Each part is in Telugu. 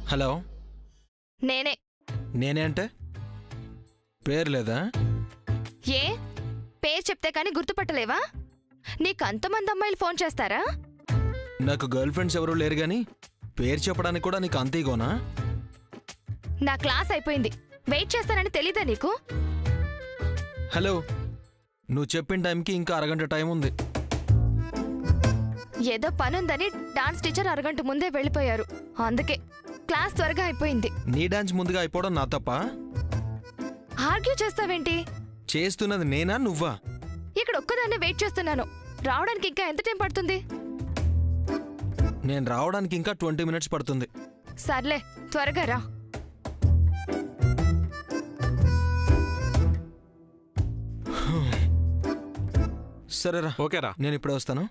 హలో నేనే. నేనే అంటే పేరు లేదా? ఏ పేరు చెప్తే కానీ గుర్తుపట్టలేవా? నీకంతమంది అమ్మాయిలు ఫోన్ చేస్తారా? నాకు గర్ల్ ఫ్రెండ్స్ ఎవరూ లేరు గాని పేరు చెప్పడానికి కూడా నీకు అంత ఈగోనా? నా క్లాస్ అయిపోయింది. వెయిట్ చేస్తానని తెలీదా నీకు? హలో, నువ్వు చెప్పిన టైంకి ఇంకా అరగంట టైం ఉంది. ఏదో పనుందని డాన్స్ టీచర్ అరగంట ముందే వెళ్ళిపోయారు. అందుకే క్లాస్ త్వరగా అయిపోయింది. నీ డాన్స్ ముందుగా అయిపోవడం నా తప్ప? ఆర్గ్యూ చేస్తావేంటి? చేస్తున్నది నేనా నువ్వా? ఇక్కడ ఒక్కదాన్నే వెయిట్ చేస్తున్నాను. రావడానికి ఇంకా ఎంత టైం పడుతుంది? నేను రావడానికి ఇంకా 20 minutes పడుతుంది. సర్లే, త్వరగా రా. సరేరా, ఓకేరా, నేను ఇప్పుడే వస్తాను.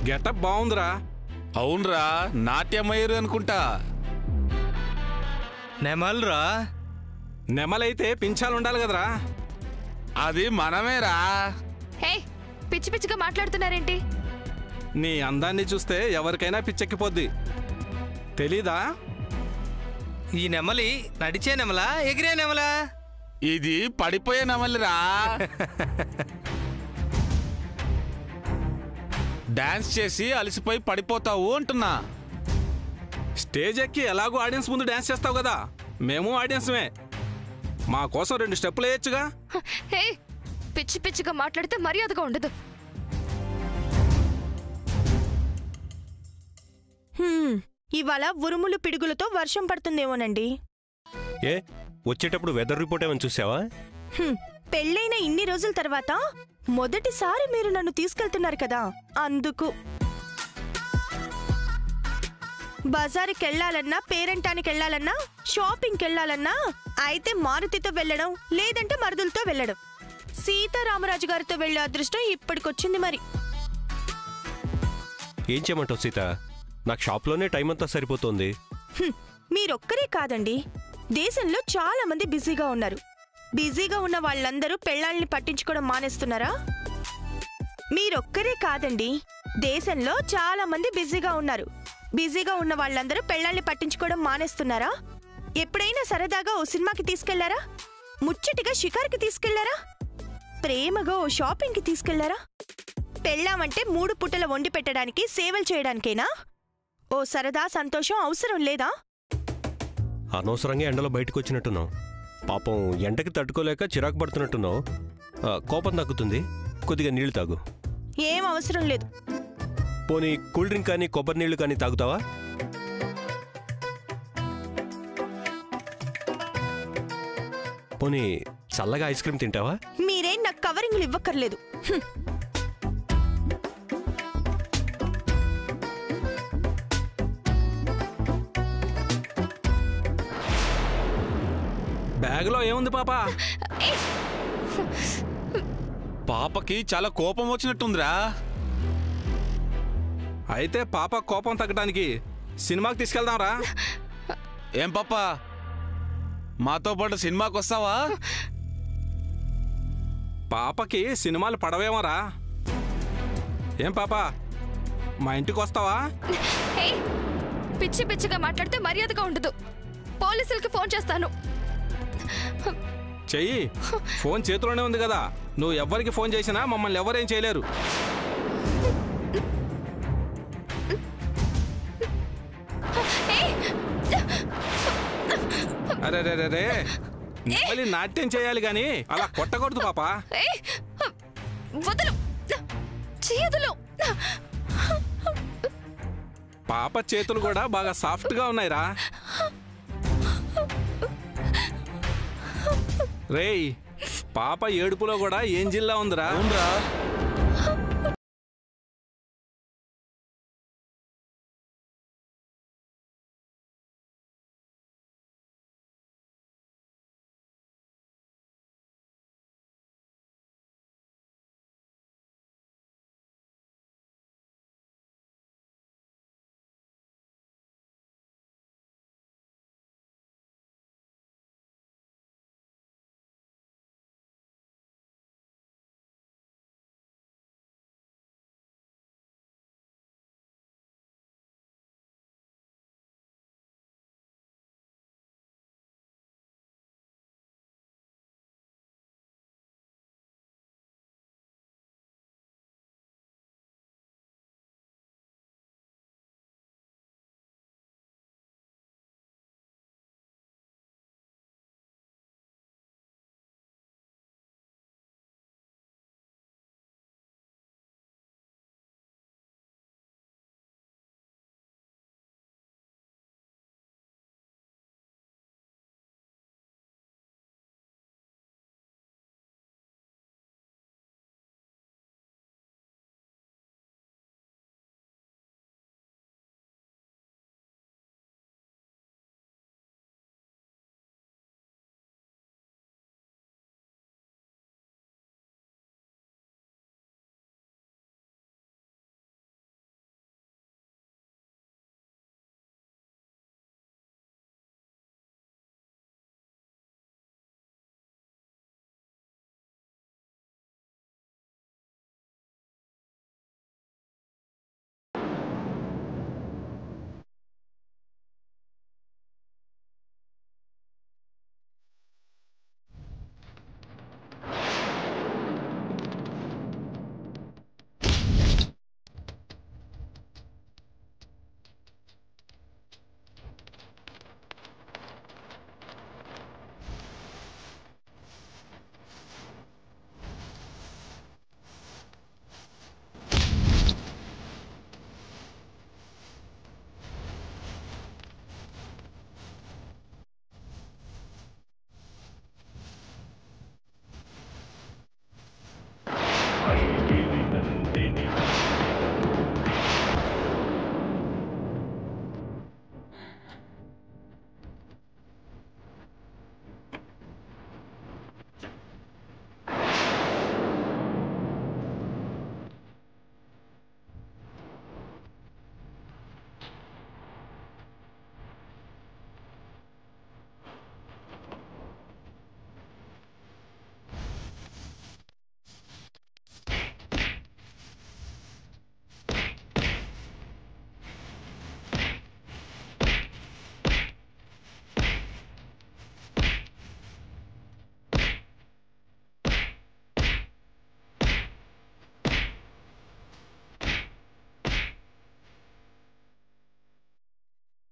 గెటప్ బాగుందిరా. అవునరా, నాట్యమయ్యారు అనుకుంటా. నెమల్రా. నెమలైతే పింఛాలు ఉండాలి కదరా. అది మనమేరా. హే, పిచ్చి పిచ్చిగా మాట్లాడుతున్నారేంటి? నీ అందాన్ని చూస్తే ఎవరికైనా పిచ్చెక్కిపోద్ది. తెలీదా? ఈ నెమలి నడిచే నెమలా, ఎగిరే నెమలా? ఇది పడిపోయే నెమలిరా. డాన్స్ చేసి అలసిపోయి పడిపోతావు అంటున్నా. స్టేజ్ ఎక్కి ఎలాగో ఆడియన్స్ ముందు డాన్స్ చేస్తావు కదా, మేము ఆడియన్స్మే. మా కోసం 2 స్టెప్పులు వేయొచ్చుగా. హే, పిచ్చి పిచ్చిగా మాట్లాడితే మర్యాదగా ఉండదు. ఇవాళ ఉరుములు పిడుగులతో వర్షం పడుతుందేమోనండి. ఏ వచ్చేటప్పుడు వెదర్ రిపోర్ట్ ఏమని చూసావా? పెళ్ళైన ఇన్ని రోజుల తర్వాత మొదటిసారి మీరు నన్ను తీసుకెళ్తున్నారు కదా, అందుకు. బజారుకి వెళ్ళాలన్నా, పేరంటానికి వెళ్ళాలన్నా, షాపింగ్కి వెళ్ళాలన్నా అయితే మారుతితో వెళ్ళడం, లేదంటే మరుదులతో వెళ్ళడం. సీతారామరాజు గారితో వెళ్ళే అదృష్టం ఇప్పటికొచ్చింది. మరి ఏం చేయమంటావు సీత? నాకు షాప్లోనే టైం అంతా సరిపోతుంది. మీరొక్కరే కాదండి, దేశంలో చాలా మంది బిజీగా ఉన్నారు. బిజీగా ఉన్న వాళ్ళందరూ పెళ్ళాల్ని పట్టించుకోవడం మానేస్తున్నారా? మీరొక్కరే కాదండి, దేశంలో చాలా మంది బిజీగా ఉన్నారు. బిజీగా ఉన్న వాళ్ళందరూ పెళ్ళాల్ని పట్టించుకోవడం మానేస్తున్నారా? ఎప్పుడైనా సరదాగా ఓ సినిమాకి తీసుకెళ్లారా? ముచ్చటిగా షికార్కి తీసుకెళ్లారా? ప్రేమగా ఓ షాపింగ్కి తీసుకెళ్లారా? పెళ్ళామంటే 3 పూటల వండి పెట్టడానికి, సేవలు చేయడానికేనా? ఓ సరదా సంతోషం అవసరం లేదా? అనవసరంగా ఎండలో బయటకు వచ్చినట్టున్నావు. పాపం ఎండకి తట్టుకోలేక చిరాకు పడుతున్నట్టున్నావు. కోపం తగ్గుతుంది, కొద్దిగా నీళ్లు తాగు. ఏం అవసరం లేదు. పోనీ కూల్ డ్రింక్ కానీ కొబ్బరి నీళ్లు కానీ తాగుతావా? పోనీ చల్లగా ఐస్ క్రీమ్ తింటావా? మీరేం నాకు కవరింగ్లు ఇవ్వక్కర్లేదు. బ్యాగ్లో ఏముంది పాపా? పాపకి చాలా కోపం వచ్చినట్టుందిరా. అయితే పాప కోపం తగ్గడానికి సినిమాకి తీసుకెళ్దాంరా. ఏం పాపా, మాతో పాటు సినిమాకి వస్తావా? పాపకి సినిమాలు పడవేమోరా. ఏం పాపా, మా ఇంటికి వస్తావా? హే, పిచ్చి పిచ్చిగా మాట్లాడితే మర్యాదగా ఉండదు. పోలీసులకి ఫోన్ చేస్తాను. చెయ్యి, ఫోన్ చేతిలోనే ఉంది కదా. నువ్వు ఎవ్వరికి ఫోన్ చేసినా మమ్మల్ని ఎవరేం చేయలేరు. అరే రే రే రే, మళ్ళీ నాట్యం చేయాలి గాని అలా కొట్టకూడదు పాపా. వదలు, చేయదులు. పాప చేతులు కూడా బాగా సాఫ్ట్ గా ఉన్నాయిరా. రేయ్, పాప ఏడుపులో కూడా ఏంజిల్లా ఉందిరా.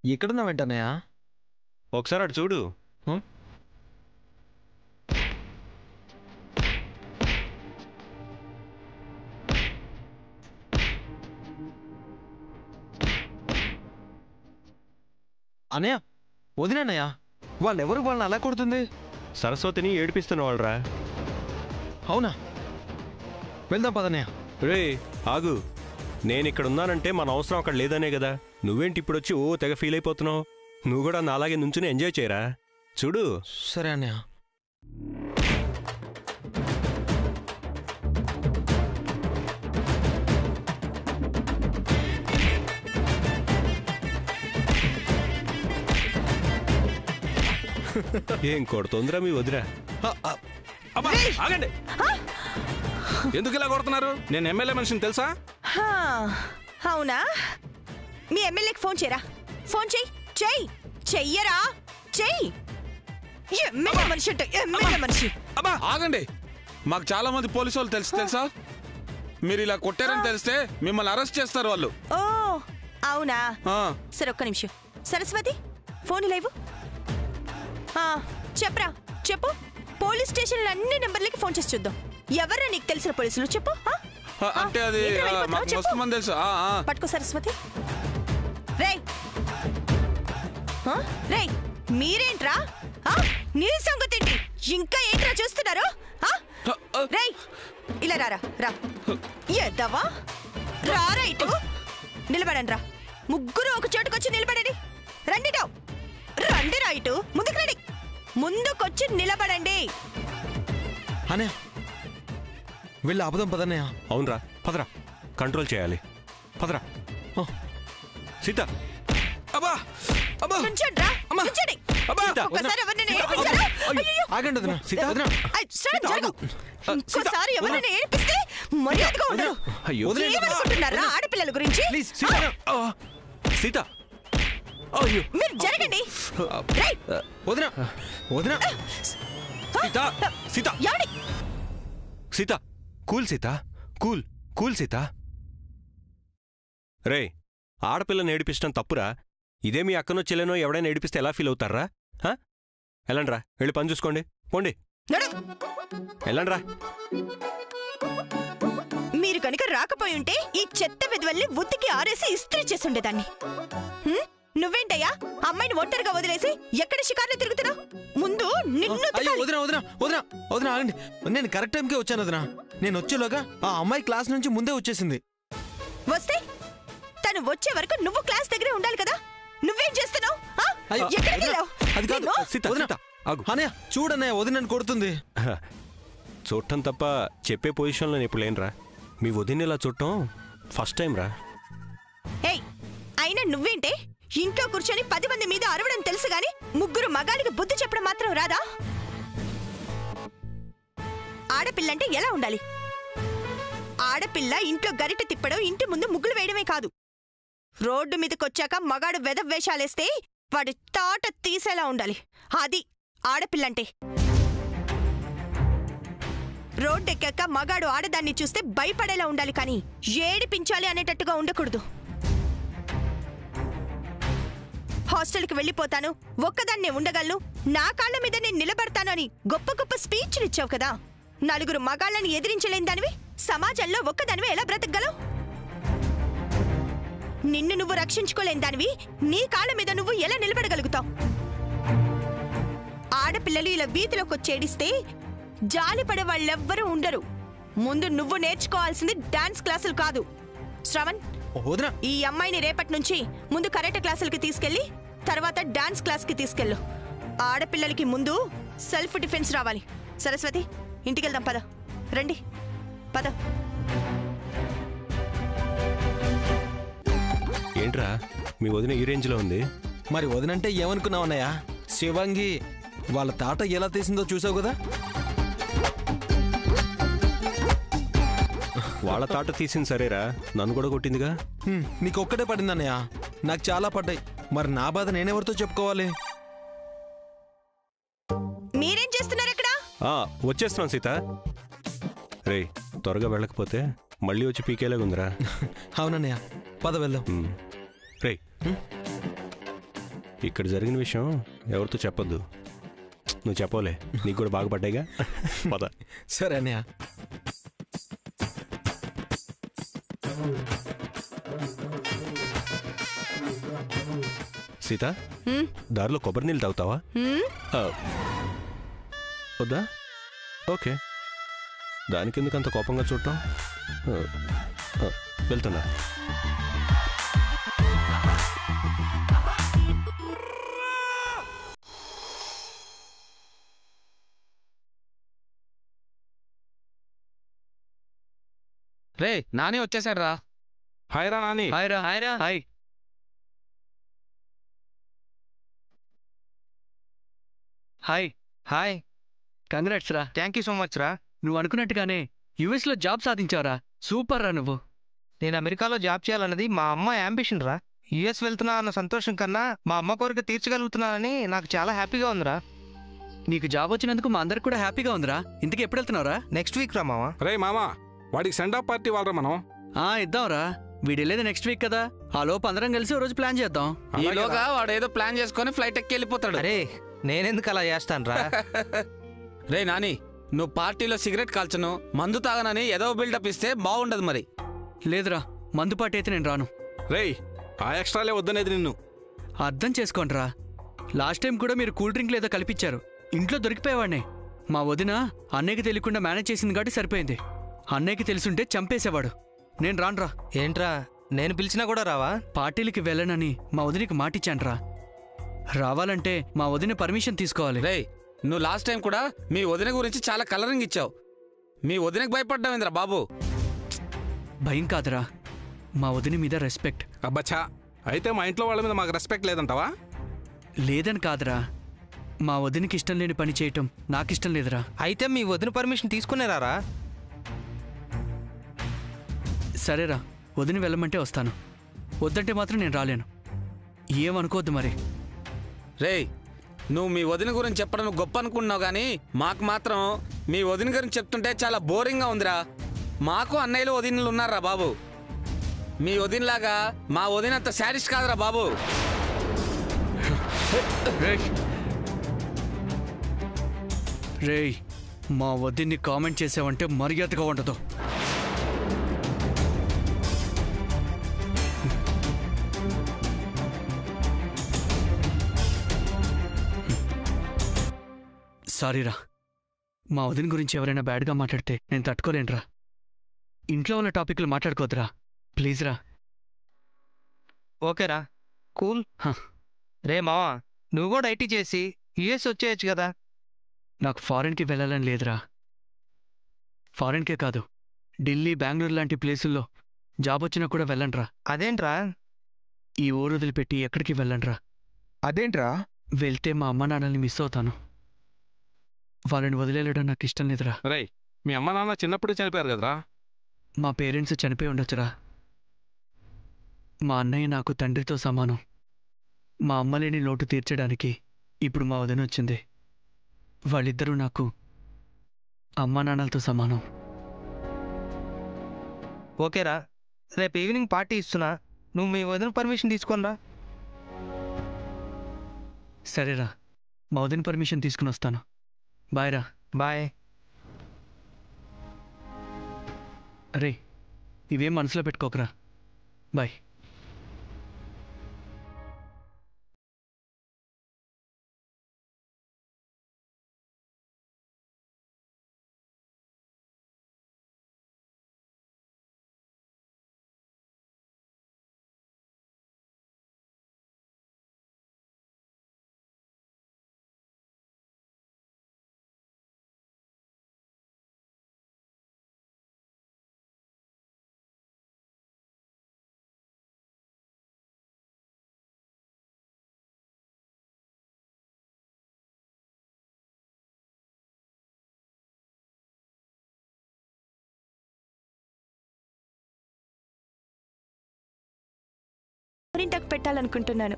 ఇక్కడున్నావేంటన్నయ్య? ఒకసారి అటు చూడు. అన్నయ్య, వదినన్నయ్య, వాళ్ళెవరు వాళ్ళని అలా కొడుతుంది? సరస్వతిని ఏడిపిస్తున్న వాళ్ళరా. అవునా? వెళ్దాం పదన్నయ్య. రే ఆగు, నేనిక్కడున్నానంటే మన అవసరం అక్కడ లేదనే కదా. నువ్వేంటి ఇప్పుడొచ్చి ఓ తెగ ఫీల్ అయిపోతున్నావు? నువ్వు కూడా నాలాగే నుంచుని ఎంజాయ్ చేయరా. చూడు. సరే అన్నయ్య. ఏం కొడుతోందిరా మీ వదిరా? అబ్బా ఆగండి, ఎందుకు ఇలా కొడుతున్నారు? నేను ఎమ్మెల్యే మనిషిని తెలుసా? హా, అవునా? మీ ఎమ్మెల్యేకి ఫోన్ చేయరా. ఫోన్ చెయ్యి. చెయ్యి. చెయ్యరా. చెయ్యి. ఎమ్మెల్యే మనిషి అంటే ఎమ్మెల్యే మనిషి. అబ్బా ఆగండి. మాకు చాలా మంది పోలీసు వాళ్ళు తెలుసా? మీరు ఇలా కొట్టారని తెలిస్తే మిమ్మల్ని అరెస్ట్ చేస్తారు వాళ్ళు. ఓ అవునా? ఆ, సరే ఒక్క నిమిషం. సరస్వతి, ఫోన్ లేవు. చెప్పరా. చెప్పు. పోలీస్ స్టేషన్లో అన్ని నెంబర్లకి ఫోన్ చేసి చూద్దాం. ఎవరా నీకు తెలిసిన పోలీసులు? చెప్పు. అంటే అది మాకు మస్తు మంది తెలుసు. పట్టుకో సరస్వతి. రేయ్ రేయ్, మీరేంట్రా? నీ సంగతి ఏంటి? ఇంకా ఏంట్రా చూస్తున్నారు? రేయ్ ఇలా రారా. రా ఎద్దవా. రారా ఇటు. నిలబడండి రా. ముగ్గురు ఒక చోటుకొచ్చి నిలబడండి. రండిటో. రండి రా ఇటు. ముందుకు రండి. ముందుకొచ్చి నిలబడండి. అన్నయ్య, వెళ్ళి ఆపుదాం పదన్నయ్య. అవునరా, పదరా. కంట్రోల్ చేయాలి. పదరా. సీత. అబ్బా అబ్బా నుంచోండి రా. నుంచోండి. ఒక్కసారి ఎవరినైనా ఏడిపించారా? అయ్యయ్యో. ఆగండి వదినా. సీత వదినా. సడన్ జరగదు. ఇంకోసారి ఎవరినైనా ఏడిపిస్తే మర్యాదగా ఉండరు. ఏమనుకుంటున్నారా ఆడపిల్లల గురించి? ప్లీజ్ సీత. సీత. అయ్యో, మీరు జరగండి. రేయ్, వదినా. వదినా. సీత. సీత. ఎవడి? Sita. Cool Sita. Cool. Cool Sita. రే, ఆడపిల్లని ఏడిపించడం తప్పురా. ఇదే మీ అక్కనో చెల్లెనో ఎవడైనా ఏడిపిస్తే ఎలా ఫీల్ అవుతారా? వెళ్ళండ్రా, వెళ్ళి పని చూసుకోండి. పోండి. వెళ్ళండ్రా. మీరు కనుక రాకపోయి ఉంటే ఈ చెత్త విధవల్ని ఉతికి ఆరేసి ఇస్త్రీ చేసి ఉండేదాన్ని. నువ్వేంటయ్యా అమ్మాయిని ఒంటరిగా వదిలేసి ఎక్కడ షికార్లు తిరుగుతున్నావు? ముందు నిన్ను అయ్యో వదినా వదినా వదినా వదినా ఆగండి. నేను కరెక్ట్ టైంకే వచ్చాను వదినా. నేను వచ్చేలోగా ఆ అమ్మాయి క్లాస్ నుంచి ముందే వచ్చేసింది. వస్తే తను వచ్చే వరకు నువ్వు క్లాస్ దగ్గరే ఉండాలి కదా. నువ్వేం చేస్తున్నావు? అది కాదు సీత. వదినా ఆగు. అన్నయ్య చూడన్నయ్య, వదిన కొడుతుంది. చూడటం తప్ప చెప్పే పొజిషన్లో నేను ఇప్పుడు లేనురా. మీ వదిన ఇలా చూడటం ఫస్ట్ టైం రా. ఏయ్, అయినా నువ్వేంటే ఇంట్లో కూర్చొని 10 మంది మీద అరవడం తెలుసు గాని ముగ్గురు మగాడికి బుద్ధి చెప్పడం మాత్రం రాదా? ఆడపిల్లంటే ఎలా ఉండాలి? ఆడపిల్ల ఇంట్లో గరిట తిప్పడం, ఇంటి ముందు ముగ్గులు వేయడమే కాదు, రోడ్డు మీదకొచ్చాక మగాడు వెధవేషాలేస్తే వాడి తాట తీసేలా ఉండాలి. అది ఆడపిల్లంటే. రోడ్డెక్కాక మగాడు ఆడదాన్ని చూస్తే భయపడేలా ఉండాలి కానీ ఏడిపించాలి అనేటట్టుగా ఉండకూడదు. హాస్టల్కి వెళ్ళిపోతాను, ఒక్కదాన్నే ఉండగలను, నా కాళ్ళ మీద నేను నిలబడతాను అని గొప్ప గొప్ప స్పీచ్లు ఇచ్చావు కదా. నలుగురు మగాళ్ళని ఎదిరించలేని దానివి సమాజంలో ఒక్కదానివి ఎలా బ్రతకగలవు? నిన్ను నువ్వు రక్షించుకోలేని దానివి నీ కాళ్ళ మీద నువ్వు ఎలా నిలబడగలుగుతావు? ఆడపిల్లలు ఇలా వీధిలోకి వచ్చేడిస్తే జాలిపడే వాళ్ళెవ్వరూ ఉండరు. ముందు నువ్వు నేర్చుకోవాల్సింది డాన్స్ క్లాసులు కాదు. శ్రవణ్, ఈ అమ్మాయిని రేపటి నుంచి ముందు కరాటే క్లాసులకి తీసుకెళ్లి తర్వాత డాన్స్ క్లాస్కి తీసుకెళ్ళు. ఆడపిల్లలకి ముందు సెల్ఫ్ డిఫెన్స్ రావాలి. సరస్వతి, ఇంటికెళ్దాం పద. రండి పద. ఏంట్రా మీ వదిన ఈ రేంజ్లో ఉంది? మరి వదినంటే ఏమనుకున్నావన్నయ్య? శివంగి వాళ్ళ తాట ఎలా తీసిందో చూసావు కదా. వాళ్ళ తాట తీసింది సరేరా, నన్ను కూడా కొట్టిందిగా. నీకొక్కటే పడిందన్నయ్య, నాకు చాలా పడ్డాయి. మరి నా బాధ నేనెవరితో చెప్పుకోవాలి? మీరేం చేస్తున్నారు ఇక్కడ? వచ్చేస్తున్నాం సీత. రే, త్వరగా వెళ్ళకపోతే మళ్ళీ వచ్చి పీకేలాగుందిరా. అవునన్నయ్య, పద వెళ్దాం. రే ఇక్కడ జరిగిన విషయం ఎవరితో చెప్పొద్దు. నువ్వు చెప్పోలే, నీకు కూడా బాగుపడ్డాయిగా. పద. సరే అన్నయ్య. సీత, హ్మ్? దారిలో కొబ్బరి నీళ్ళు తాగుతావా? హ్మ్? వద్దా? ఓకే. దానికి ఎందుకు అంత కోపంగా చూడటం? వెళ్తున్నా. రే నాని వచ్చేసాడు రా. హాయ్ రా నాని. హాయ్ రా. హాయ్ రా. హాయ్. హాయ్. హాయ్. కంగ్రాట్స్ రా. థ్యాంక్ యూ సో మచ్ రా. నువ్వు అనుకున్నట్టుగానే యుఎస్లో జాబ్ సాధించావురా. సూపర్ రా నువ్వు. నేను అమెరికాలో జాబ్ చేయాలన్నది మా అమ్మ యాంబిషన్ రా. యుఎస్ వెళ్తున్నా అన్న సంతోషం కన్నా మా అమ్మ కోరిక తీర్చగలుగుతున్నానని నాకు చాలా హ్యాపీగా ఉందిరా. నీకు జాబ్ వచ్చినందుకు మా అందరికి కూడా హ్యాపీగా ఉందిరా. ఇంతకు ఎప్పుడు వెళ్తున్నావురా? నెక్స్ట్ వీక్ రా మామ. రే మామా, వాడికి సెండ్ ఆఫ్ పార్టీ వాళ్ళరా మనం. ఇద్దాంరా. వీడెళ్ళేది నెక్స్ట్ వీక్ కదా. ఆ లోపు అందరం కలిసి ఓ రోజు ప్లాన్ చేద్దాం. ఈలోగా వాడు ఏదో ప్లాన్ చేసుకొని ఫ్లైట్ ఎక్కి వెళ్ళిపోతాడు. అరే నేనెందుకు అలా చేస్తాను రా. రే నాని, నువ్వు పార్టీలో సిగరెట్ కాల్చను, మందు తాగనని ఏదో బిల్డప్ ఇస్తే బాగుండదు మరి. లేదురా, మందుపాటి అయితే నేను రాను. రేయ్, ఆ ఎక్స్ట్రాలే వద్దనేది నిన్ను. అర్థం చేసుకోండిరా. లాస్ట్ టైం కూడా మీరు కూల్ డ్రింక్ లేదో కల్పించారు. ఇంట్లో దొరికిపోయేవాడినే. మా వదిన అన్నయ్యకి తెలియకుండా మేనేజ్ చేసింది కాబట్టి సరిపోయింది. అన్నయ్యకి తెలుసుంటే చంపేసేవాడు. నేను రానురా. ఏంట్రా, నేను పిలిచినా కూడా రావా? పార్టీలకి వెళ్ళనని మా వదినికి మాటిచ్చాన్రా. రావాలంటే మా వదిన పర్మిషన్ తీసుకోవాలి. రే, నువ్వు లాస్ట్ టైం కూడా మీ వదిన గురించి చాలా కలరింగ్ ఇచ్చావు. మీ వదినకు భయపడ్డావేంద్రా బాబు? భయం కాదురా, మా వదిన మీద రెస్పెక్ట్. అబ్బచ్చా, అయితే మా ఇంట్లో వాళ్ళ మీద మాకు రెస్పెక్ట్ లేదంటావా? లేదని కాదురా, మా వదినకి ఇష్టం లేని పని చేయటం నాకిష్టం లేదురా. అయితే మీ వదిన పర్మిషన్ తీసుకునేరారా? సరేరా, వదిన వెళ్ళమంటే వస్తాను. వద్దంటే మాత్రం నేను రాలేను. ఏమనుకోవద్దు మరి. రేయ్, నువ్వు మీ వదిన గురించి చెప్పడం గొప్ప అనుకుంటున్నావు కానీ మాకు మాత్రం మీ వదిన గురించి చెప్తుంటే చాలా బోరింగ్గా ఉందిరా. మాకు అన్నయ్యలు వదినలు ఉన్నారా బాబు. మీ వదినలాగా మా వదిన అంత శాడిస్ట్ కాదురా బాబు. రేయ్, మా వదిన్ని కామెంట్ చేసావంటే మర్యాదగా ఉండదు. సారీరా, మా వదిన గురించి ఎవరైనా బ్యాడ్గా మాట్లాడితే నేను తట్టుకోలేనురా. ఇంట్లో ఉన్న టాపిక్లు మాట్లాడుకోవద్దురా, ప్లీజ్ రా. ఓకేరా, కూల్. రే మావా, నువ్వు కూడా ఐటీ చేసి యుఎస్ వచ్చేయచ్చు కదా. నాకు ఫారెన్కి వెళ్ళాలని లేదురా. ఫారెన్కే కాదు, ఢిల్లీ, బెంగళూరు లాంటి ప్లేసుల్లో జాబ్ వచ్చినా కూడా వెళ్ళండ్రా. అదేంట్రా? ఈ ఊరు వదిలిపెట్టి ఎక్కడికి వెళ్ళండ్రా. అదేంట్రా? వెళ్తే మా అమ్మ నాన్నల్ని మిస్ అవుతాను. వాళ్ళని వదిలేయడం నాకు ఇష్టం లేదురా. రేయ్, మీ అమ్మ నాన్న చిన్నప్పుడే చనిపోయారు కదరా. మా పేరెంట్స్ చనిపోయి ఉండొచ్చురా. మా అన్నయ్య నాకు తండ్రితో సమానం. మా అమ్మ లేని లోటు తీర్చడానికి ఇప్పుడు మా వదిన వచ్చింది. వాళ్ళిద్దరూ నాకు అమ్మా నాన్నలతో సమానం. ఓకేరా, రేపు ఈవినింగ్ పార్టీ ఇస్తున్నా, నువ్వు మీ వదిన పర్మిషన్ తీసుకోనరా. సరేరా, మా వదిన పర్మిషన్ తీసుకుని వస్తాను. బాయ్ రా. బాయ్. అరే, ఇవేం మనసులో పెట్టుకోకరా. బాయ్. గోరింటాకు పెట్టాలనుకుంటున్నాను.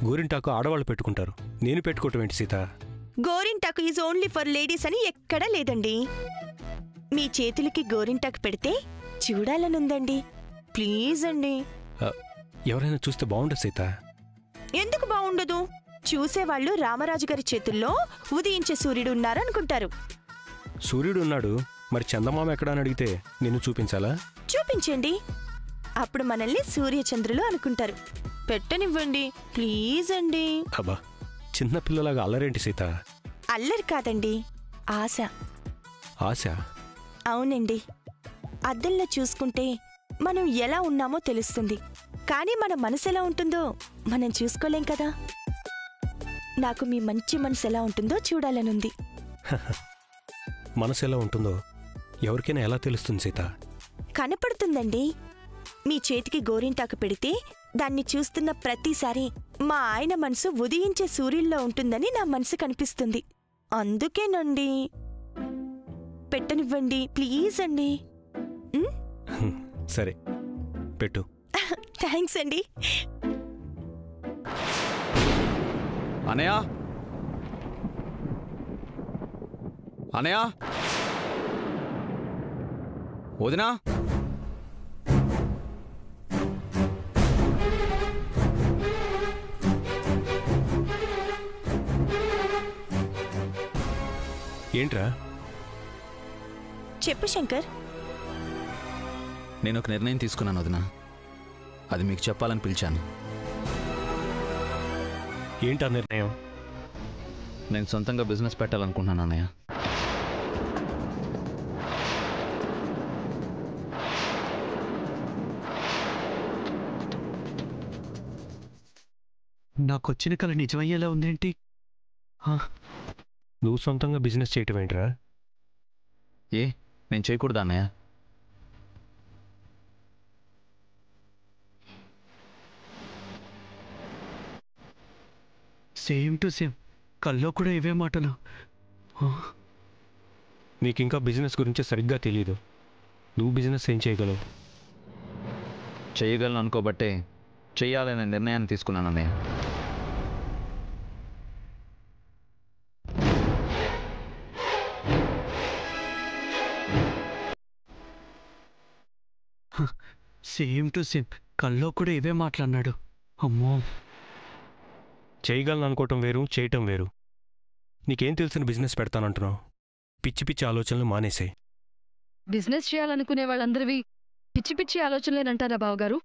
గోరింటాకు ఆడవాళ్ళు పెట్టుకుంటారు, నేను పెట్టుకోవటం ఏంటి సీత? గోరింటాకు ఈజ్ ఓన్లీ ఫర్ లేడీస్ అని ఎక్కడా లేదండి. మీ చేతులకి గోరింటాకు పెడితే చూడాలనుందండి. ప్లీజ్ అండి. ఎవరైనా చూస్తే బాగుండదు సీత. ఎందుకుండదు? చూసేవాళ్ళు రామరాజు గారి చేతుల్లో ఉదయించే సూర్యుడు ఉన్నారనుకుంటారు. సూర్యుడు ఉన్నాడు, మరి చందమామ ఎక్కడా అని అడిగితే నిన్ను చూపించాలా? చూపించండి, అప్పుడు మనల్ని సూర్యచంద్రులు అనుకుంటారు. పెట్టనివ్వండి ప్లీజ్ అండి. అబ్బా, చిన్న పిల్లలాగా అల్లరేంటి సీత? అల్లరి కాదండి, ఆశ. ఆశ? అవునండి. అద్దంలో చూసుకుంటే మనం ఎలా ఉన్నామో తెలుస్తుంది, కానీ మన మనసు ఎలా ఉంటుందో మనం చూసుకోలేం కదా. నాకు మీ మంచి మనసు ఎలా ఉంటుందో చూడాలనుంది. మనసు ఎలా ఉంటుందో ఎవరికైనా ఎలా తెలుస్తుంది సీత? కనపడుతుందండి. మీ చేతికి గోరింటాకు పెడితే దాన్ని చూస్తున్న ప్రతిసారి మా ఆయన మనసు ఉదయించే సూర్యుల్లో ఉంటుందని నా మనసు కనిపిస్తుంది. అందుకేనండి. పెట్టనివ్వండి ప్లీజ్ అండి. సరే పెట్టు. థ్యాంక్స్ అండి. అనయా, అనయా, వదినా, ఏంట్రా? చెప్పు శంకర్. నేను ఒక నిర్ణయం తీసుకున్నాను వదినా, అది మీకు చెప్పాలని పిలిచాను. ఏంటా నిర్ణయం? నేను సొంతంగా బిజినెస్ పెట్టాలనుకుంటున్నాను అన్నయ్య. నాకొచ్చిన కళ నిజమయ్యేలా ఉందేంటి? నువ్వు సొంతంగా బిజినెస్ చేయటం ఏంట్రా? ఏ, నేను చేయకూడదా అన్నయ్య? సేమ్ టు సేమ్, కల్లో కూడా ఇవే మాటలు. నీకు ఇంకా బిజినెస్ గురించి సరిగ్గా తెలియదు. నువ్వు బిజినెస్ ఏం చేయగలవు? చేయగలను అనుకోబట్టే చెయ్యాలనే నిర్ణయాన్ని తీసుకున్నాను అన్నయ్య. సేమ్ టు సేమ్, కల్లో కూడా ఇవే మాట్లాడినాడు. అమ్మో, చేయగలను అనుకోవటం వేరు, చేయటం వేరు. నీకేం తెలిసిన బిజినెస్ పెడతానంటున్నావు? పిచ్చి పిచ్చి ఆలోచనలు మానేసే. బిజినెస్ చేయాలనుకునే వాళ్ళందరివి పిచ్చి పిచ్చి ఆలోచనలేనంటారా బావగారు?